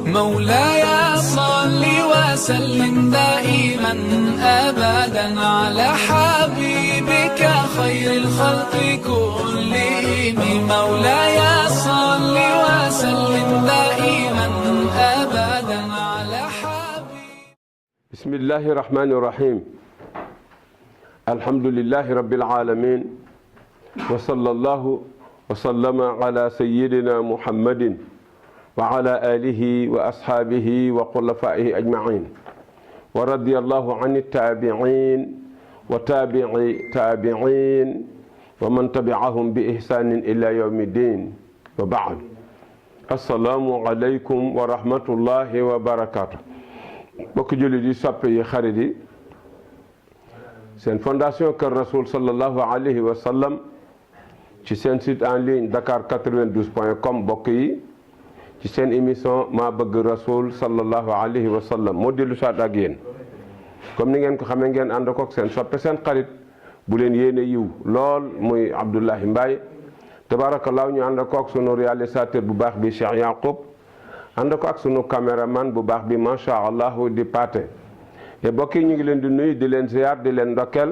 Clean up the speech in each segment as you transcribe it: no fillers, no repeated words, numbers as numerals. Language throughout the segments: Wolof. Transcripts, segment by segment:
مولاي صل وسلم دائما أبدا على حبيبك خير الخلق كلهم. مولاي صل وسلم دائما أبدا على حبيبك. بسم الله الرحمن الرحيم. الحمد لله رب العالمين، وصلى الله وسلم على سيدنا محمد وعلى آله وأصحابه وخلفائه أجمعين، ورضي الله عن التابعين وتابعي تابعين ومن تبعهم بإحسان إلى يوم الدين، وبعد. السلام عليكم ورحمة الله وبركاته. bokk jullit yi, soppe yi, xarit yi, seen fondation Kër Rasoul sallallahu alayhi wa sallam ci seen site en ligne dakar92.com bokk yi ci seen émission maa bëgg Rasoul sallallahu alayhi wa sallam moo dellu saat ak yéen. comme ni ngeen ko xamee, ngeen ànd kook seen soppe seen xarit bu leen yéene yiw lool muy Abdoulahi Mbaye tabaarakallaahu. ñu ànd kook sunu réalisateur bu baax bi Cheikh Yacoub, ànd ko ak sunu caméraman bu baax bi macha allah di Paate. te bokk yi ñu ngi leen di nuyu di leen ziar di leen ndokkeel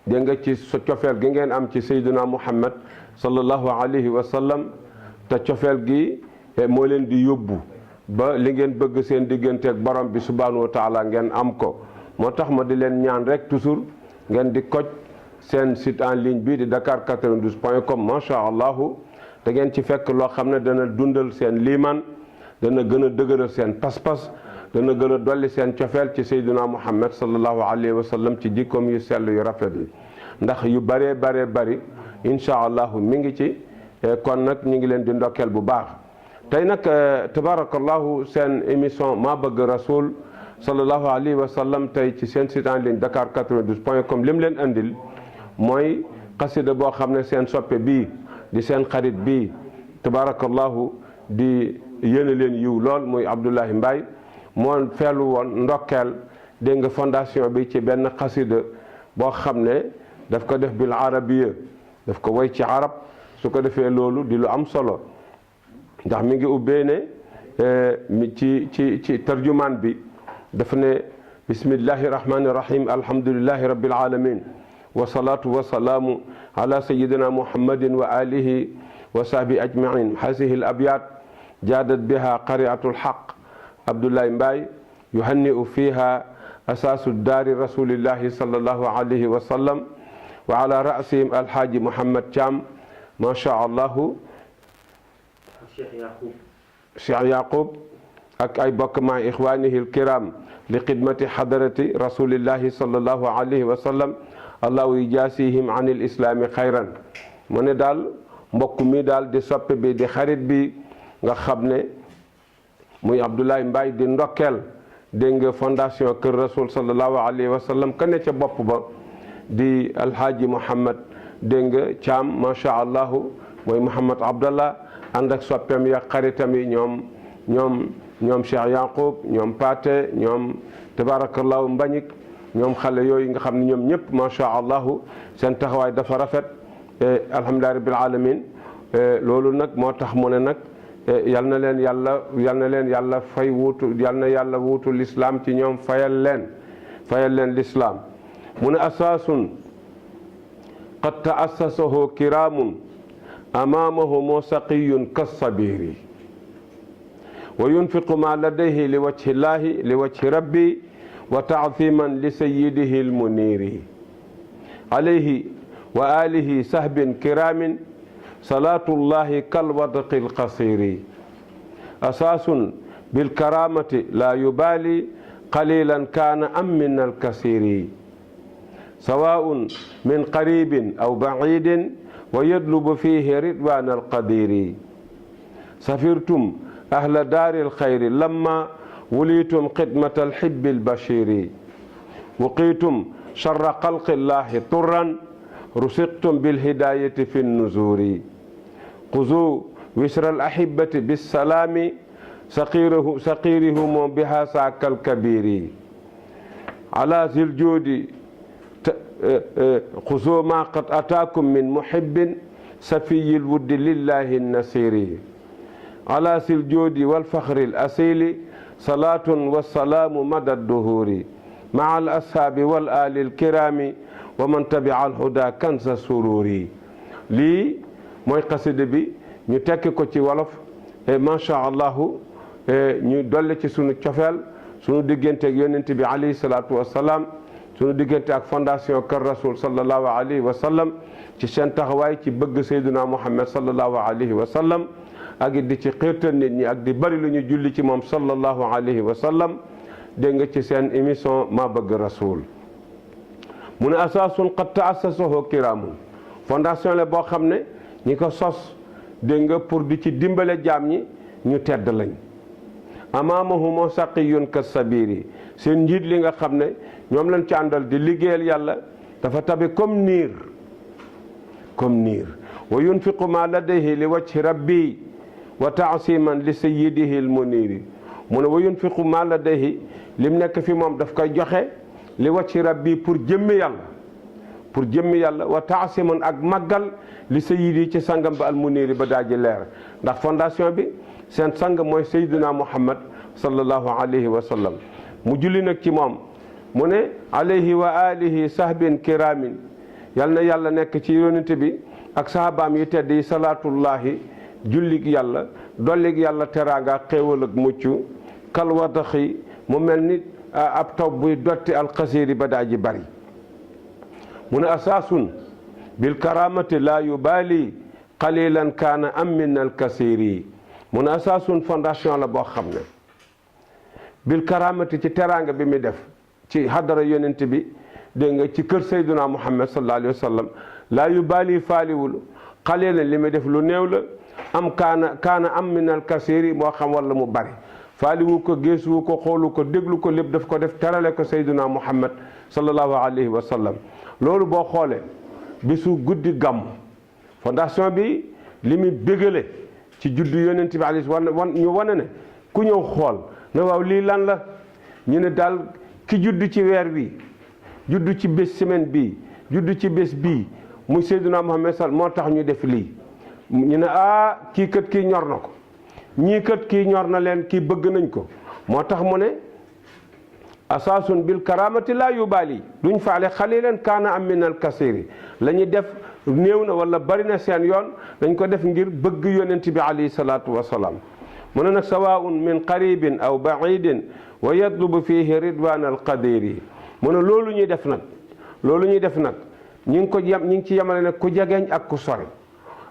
dégg nga ci cofeel gi ngeen am ci Seydina Muhammad sallallahu alayhi wa sallam. te cofeel gi moo leen di yóbbu ba li ngeen bëgg seen digganteeg borom bi subhanahu wa taala ngeen am ko. moo tax ma di leen ñaan rek toujours ngeen di koj seen site en ligne bi di dakar92.com macha allah. da ngeen ci fekk loo xam ne dana dundal seen liimaan, dana gën a dëgëral seen pas-pas, dana gën a dolli seen cofeel ci Seydina Muhammad sallallahu alayhi wa sallam ci jikkoom yu sell yu rafet yi. ndax yu bëree bari incha allah mi ngi ci. kon nag ñu ngi leen di ndokkeel bu baax. tey nag tabarakallahu seen émission maa bëgg Rasoul sallallahu alayhi wa sallam tey ci seen site en ligne dakar92.com lim leen andil mooy xasida boo xam ne seen soppe bii di seen xarit bii tabarakallahu di yéene leen yiw lool muy Abdoulahi Mbaye moo feelu woon ndokkeel dégg nga fondation bi ci benn xasida boo xam ne daf ko def bil arabiya, daf ko woy ci arab. su ko defee loolu di lu am solo ndax mi ngi ubbee ne ci tarjumaan bi daf ne bismillahi rahmani rahim alhamdulillahi rabbil alamin wa salatu wa salaamu ala sayidina muhammadin wa alihi wa sahbi ajmain. hasihi al abyat jaadat biha qari'atul haq Abdoulahi Mbaye yuhanni'u fiha asaasu daari rasulillahi sallallahu alayhi wa sallam wa ala ra'sihim alhaaji Muhammad Thiam macha allah. Cheikh Yacoub ak ay bokk maa ixwaanihi alkiram li xidmati xadarati rasulillahi sallallahu alayhi wa sallam. allahu yujaasihim an il islaami xayran. mu ne daal mbokk mi daal di soppe bi di xarit bi nga xam ne muy Abdoulahi Mbaye di ndokkeel dégg nga fondation Kër Rasoul sallallahu alayhi wa sallam ka ne ca bopp ba di alhaaji Muhammad dégg nga Thiam macha allah mooy Mouhamad Abdallah ànd ak soppeem ya xaritam yi ñoom Cheikh Yacoub, ñoom Paate, ñoom tabarakallahu Mbañik, ñoom xale yooyu nga xam ne ñoom ñëpp macha allah seen taxawaay dafa rafet. alhamdulilah rabbil alamin. loolu nag moo tax mu ne nag yal na leen yàlla fay wuutu, yal na yàlla wuutu lislaam ci ñoom fayal leen lislaam. mu ne asaasun qad ta'assasahu kiraamun amaamahu saqiyun kassabiri wa yunfiqu ma ladayhi li wajhi llahi li wajhi rabbi wa ta'ziman li sayyidihi almuniri alayhi wa alihi sahbin kiramin salatullahi kalwadqi alqasiri asaasun bilkaramati la yubali qalilan kana am min alkasiri sawaa'un min qaribin aw ba'idin wa yadlubu fihi ridwan alqadiri safirtum ahla daari alxayri lamma wulitum xidmata alhibbi albashiri wuqitum sharra xalqi llahi turran rusiqtum bilhidayati fi nnuzuri xuzu wisra alahibati bisalaami saqirihum biha saaka alkabiri ala zil joodi xusoo ma qad ataakum min muhibbin safiyil wuddi lillahi nasiri ala zil joodi wal faxri al asili salaatun wa salaamu mada duhuri maa al ashaabi wal aali al kiraami wa man tabia al huda kansa sururi. lii mooy xasida bi ñu tekki ko ci wolof et macha allahu ñu dolli ci sunu cofeel sunu diggante ak yonent bi alayhi salaatu wa salaam sunu diggante ak fondation Kër Rasoul sallallahu alayhi wa sallam ci seen taxawaay ci bëgg Seydina Muhammad sallallahu alayhi wa sallam ak di ci xiirtal nit ñi ak di bari lu ñu julli ci moom sallallahu alayhi wa sallam dégg nga ci seen émission maa bëgg Rasoul. mu ne asaasun qad taassasahu kiraamun fondation la boo xam ne ñi ko sos dégg nga pour di ci dimbale jaam ñi ñu tedd lañ. amaamahum saqiyun kasabiri seen njiit li nga xam ne ñoom lañ ci àndal di liggéeyal yàlla dafa tabe comme niir wa yunfiqu ma ladayhi li wajhi rabbi wa taasiman li sayyidihi al muniri mu ne wa yunfiqu ma ladayhi lim nekk fi moom daf koy joxe li wajhi rabbi pour jëmmi yàlla wa taasiman ak màggal li sayyidi ci sangam ba al muniri ba daaji leer ndax fondation bi seen sang mooy Seydina Muhammad sallallahu alayhi wa sallam mu julli nag ci moom mu ne alayhi wa alihi sahbin kiramin yal na yàlla nekk ci yonent bi ak sahabaam yi tedd yi salaatullahi jullig yàlla dollig yàlla teraanga xéewal ak mucc kal wadaxi mu mel ni ab taw buy dotti alxasiiri ba daa ji bari mu ne asaasun bil karamati la yubali qalilan kaana am min alkasiri mu ne asaasun fondation la boo xam ne bil karamati ci teraanga bi mi def ci hadara yonent bi dégg nga ci kër Seydina Muhammad sallallahu alayhi wa sallam laa yu baali faaliwul xale la li muy def lu néew la am kaana am minal kasiri moo xam wala mu bari faaliwu ko géesuwu ko xoolu ko déglu ko lépp daf ko def terale ko Seydina Muhammad sallallahu alayhi wa sallam loolu boo xoolee bisu guddi gàmm fondation bi li muy bégale ci juddu yonent bi alayhi ñu wane ne ku ñëw xool ne waaw lii lan la ñu ne daal ki juddu ci weer wi juddu ci bés semaine bii juddu ci bés bii muy Seydina Muhammad sall moo tax ñu def lii ñu ne kii kët kii ñor na ko ñii kët kii ñor na leen kii bëgg nañ ko moo tax mu ne asaasun bil karamati laa yubaali duñ faale xalilan kaana am min al kasiri la ñuy def néew na wala bari na seen yoon dañ ko def ngir bëgg yonent bi alayhi salaatu wasalaam mu ne nag sawaun min qaribin aw baidin wa yatlubu fihi ridwan al qadiri mu ne loolu ñuy def nag ñi ngi ci yemale nag ku jegeeñ ak ku sori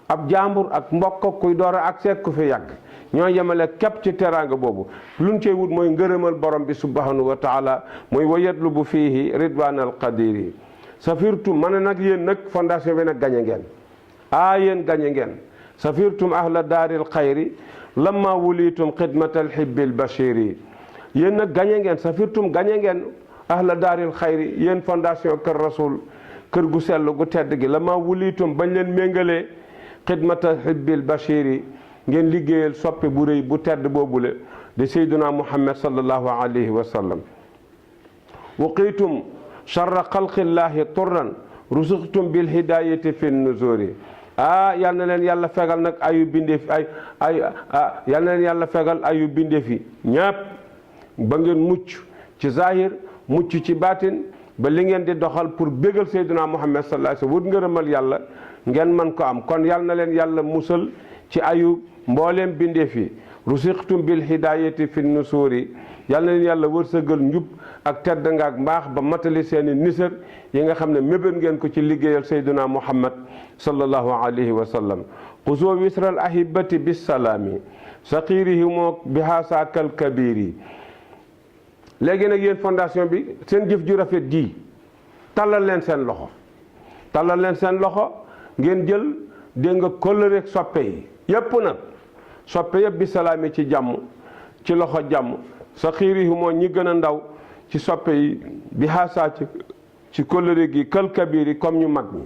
ab jàmbur ak mbokk kuy door a ak seet ku fi yàgg ñoo yemale képp ci teraanga boobu luñ cey wut mooy ngërëmal borom bi subhanahu wa taala mooy wa yatlubu fihi ridwan al qadiri safirtum ma ne nag yéen nag fondation bi nag gañe ngeen yéen gañe ngeen safirtum ahla daaril xayri lamma wulitum xidmatal hibbil bashiri yéen nag gañe ngeen safirtum gañe ngeen ahla daaril xayri yéen fondation Kër Rasoul kër gu sell gu tedd gi lamma wulitum bañ leen méngalee xidmatal hibbil bashiri ngeen liggéeyal soppe bu rëy bu tedd boobule di sayduna Muhammad sallallahu alayhi wa sallam waqiitum charra xalqillaahi turran rusuqtum bil hidayati fi nuzuri yal na leen yàlla fegal nag ayu bindeef yal na leen yàlla fegal ayu bindeef yi ñépp ba ngeen mucc ci zahir mucc ci baatin ba li ngeen di doxal pour bégal Seydina Muhammad sallallahu alayhi wa sallam wut ngërëmal yàlla ngeen man ko am kon yal na leen yàlla musal ci ayu mbooleem bindeef yi rusiqtum bil hidayati fi nusuri yal na leen yàlla wërsëgal njub ak tedd nga ak mbaax ba matali seeni nisër yi nga xam ne mébét ngeen ko ci liggéeyal Seydina Muhammad sallallahu alayhi wa sallam xusoo wisral ahibati bisalaami saqirihimoo bihaasakal kabiri léegi nag yéen fondation bi seen jëf ju rafet ji tàllal leen seen loxo ngeen jël dégg nga kóllëreeg soppe yi yépp nag soppe yëpp bi salaami ci jàmm ci loxo jàmm sa xiiri yu moo ñi gën a ndaw ci soppe yi bi xaasaa ci kóllëre gi kël kabir yi comme ñu mag ñi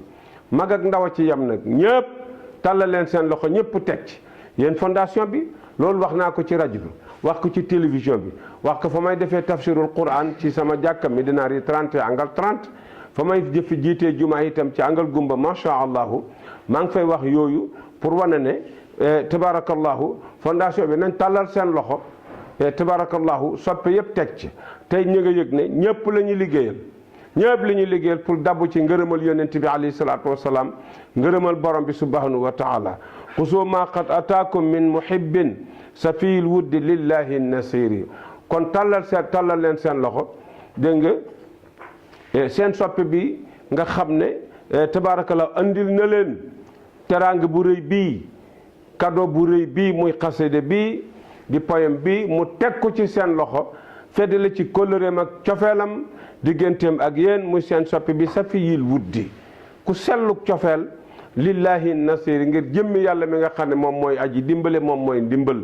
mag ak ndaw a ci yem nag ñëpp tàllal leen seen loxo ñëpp teg ci yéen fondation bi loolu wax naa ko ci rajo bi wax ko ci télévision bi wax ko fa may defee tafsirul Quran ci sama jàkka Médina Rue 30 angle 30 fa may jëfi jiitee jumaa itam ci angal gumba macha allahu maa ngi fay wax yooyu pour wane ne tabarakallahu fondation bi nañ tàllal seen loxo tabarakallahu soppe yëpp teg ci tey ñu nga yëg ne ñëpp la ñuy liggéeyal ñëpp la ñuy liggéeyal pour dabu ci ngërëmal yonent bi alayhi salaatu wasalaam ngërëmal borom bi subhanahu wa taala xusoo ma qad ataakum min muhibbin safiyil wuddi lillahi nasiri kon tàllal leen seen loxo dégg nga seen soppe bi nga xam ne tabarakallahu andil na leen teraanga bu rëy bii cadeau bu rëy bii muy xasida bii di poème bi mu teg ko ci seen loxo feddale ci kóllëreem ak cofeelam digganteem ak yéen muy seen soppe bi safiyil wuddi ku selluk cofeel lillahi nasiri ngir jëmmi yàlla mi nga xam ne moom mooy aji dimbale moom mooy ndimbal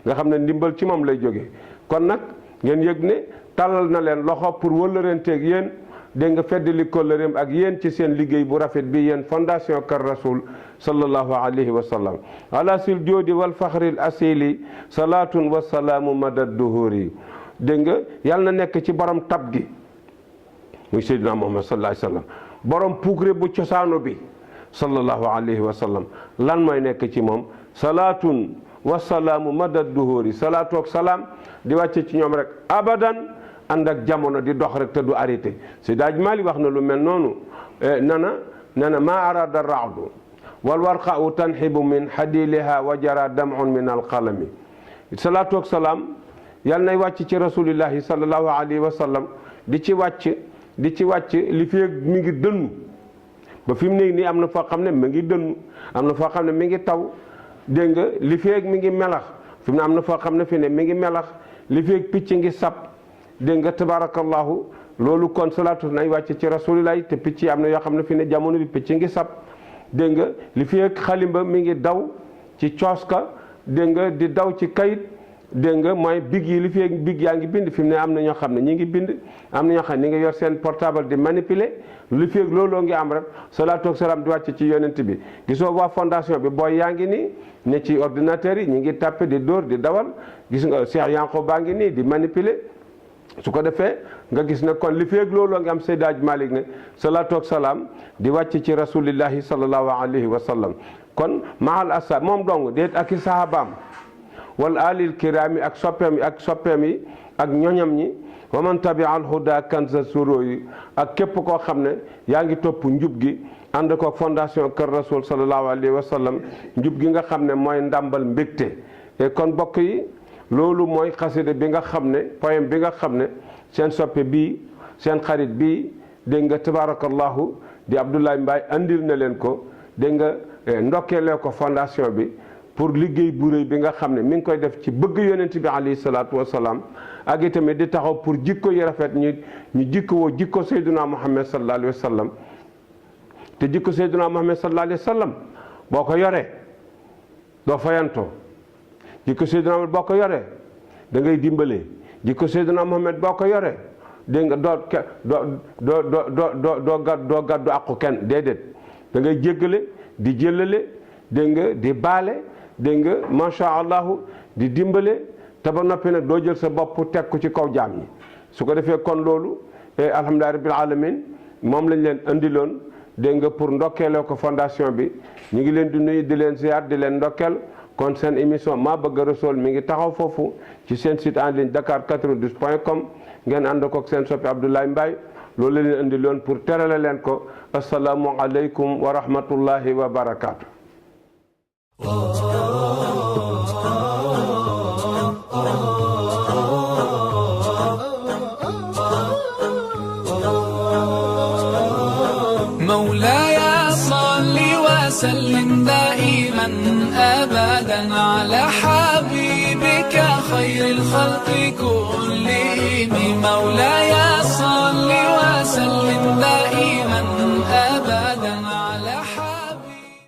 nga xam ne ndimbal ci moom lay jóge kon nag ngeen yëg ne tàllal na leen loxo pour wëllërenteeg yéen dégg nga feddali kóllëreem ak yéen ci seen liggéey bu rafet bi yéen fondation Kër Rasoul sallallahu alayhi wa sallam ala sil joodi wal faxril asili salaatun wa salaamu madad duhuri dégg nga yàlla na nekk ci borom tab gi muy Seydina Muhammad sallallahu alayhi wa sallam borom puukre bu cosaano bi sallallahu alayhi wa sallam lan mooy nekk ci moom salaatun wa salaamu madad duhuri salaatu ak salaam di wàcce ci ñoom rek abadan ànd ak jamono di dox rek te du arrêté Seydi Hadji Malick wax na lu mel noonu nana maa arada raadu wal warqa'u tanxibu min xadiliha wa jara dam'un min alqalami salaatu ak salaam yàlla nay wàcc ci rasulillahi sallallahu alayhi wa sallam di ci wàcc li fi mi ngi dënnu ba fi mu nekk nii am na foo xam ne mi ngi dënnu am na foo xam ne mi ngi taw dégg nga li fi mi ngi melax fi mu ne am na foo xam ne fi ne mi ngi melax li fi picc ngi sab dégg nga tabarakallahu loolu kon salaatu nay wàcc ci rasulillahi te picc yi am na yoo xam ne fi ne jamono bi picc ngi sab dégg nga li fi xalimba mi ngi daw ci cooska dégg nga di daw ci kayit dégg nga mooy big yi li fi big yaa ngi bind fi mu ne am na ñoo xam ne ñi ngi bind am na ñoo xam ne ñi ngi yor seen portable di manipuler li fi looloo ngi am rek salaatu ak salaam di wàcc ci yonent bi gisoo waa fondation bi booy yaa ngi nii ne ci ordinateur yi ñi ngi tàppe di dóor di dawal gis nga Cheikh Yanko baa ngi nii di manipuler su ko defee nga gis ne kon li feeg looloo ngi am Seydi Hadji Malick ne salaatu ak salaam di wàcc ci rasulillahi sallallahu alayhi wa sallam kon mahal asa moom dong déet ak i sahabaam wal alil kiraami ak soppeem yi ak ñoñam ñi wa man tabia al huda kanza suro yi ak képp koo xam ne yaa ngi topp njub gi ànd ko fondation Kër Rasoul sallallahu alayhi wa sallam njub gi nga xam ne mooy ndàmbal mbégte et kon bokk yi loolu mooy xasida bi nga xam ne poème bi nga xam ne seen soppe bii seen xarit bii dégg nga tabarakallahu di Abdoulaye Mbaye andil na leen ko dégg nga ndokkeelee ko fondation bi pour liggéey bu rëy bi nga xam ne mi ngi koy def ci bëgg yonent bi alayhi salaatu wasalaam ak itamit di taxaw pour jikko yi rafet ñu jikkowoo jikko Seydina Muhammad sallallahu alayhi wa sallam te jikko Seydina Muhammad sallallahu alayhi wa sallam boo ko yoree doo fayantoo jikko Seydina Muhammad boo ko yoree da ngay dimbalee jikko Seydina Muhammad boo ko yoree dégg nga doo gàddu àqu kenn déedéet da ngay jéggale di jëllale dégg nga di baale dégg nga macha allahu di dimbale te ba noppi nag doo jël sa bopp teg ko ci kaw jaam ñi su ko defee kon loolu alhamdulilah rabbil alamin moom lañ leen andiloon dégg nga pour ndokkeeloo ko fondation bi ñu ngi leen di nuyu di leen ziar di leen ndokkeel kon seen émission maa bëgg Rasoul mi ngi taxaw foofu ci seen site en ligne dakar92.com ngeen ànd ko ak seen soppi Abdoulaye Mbaye loolu la leen andiloon pour terale leen ko asalaamu aleykum wa rahmatullahi wa barakaatu. مولاي صل وسلم دائما أبدا على حبيبك خير الخلق كلهم مولاي صل وسلم دائما أبدا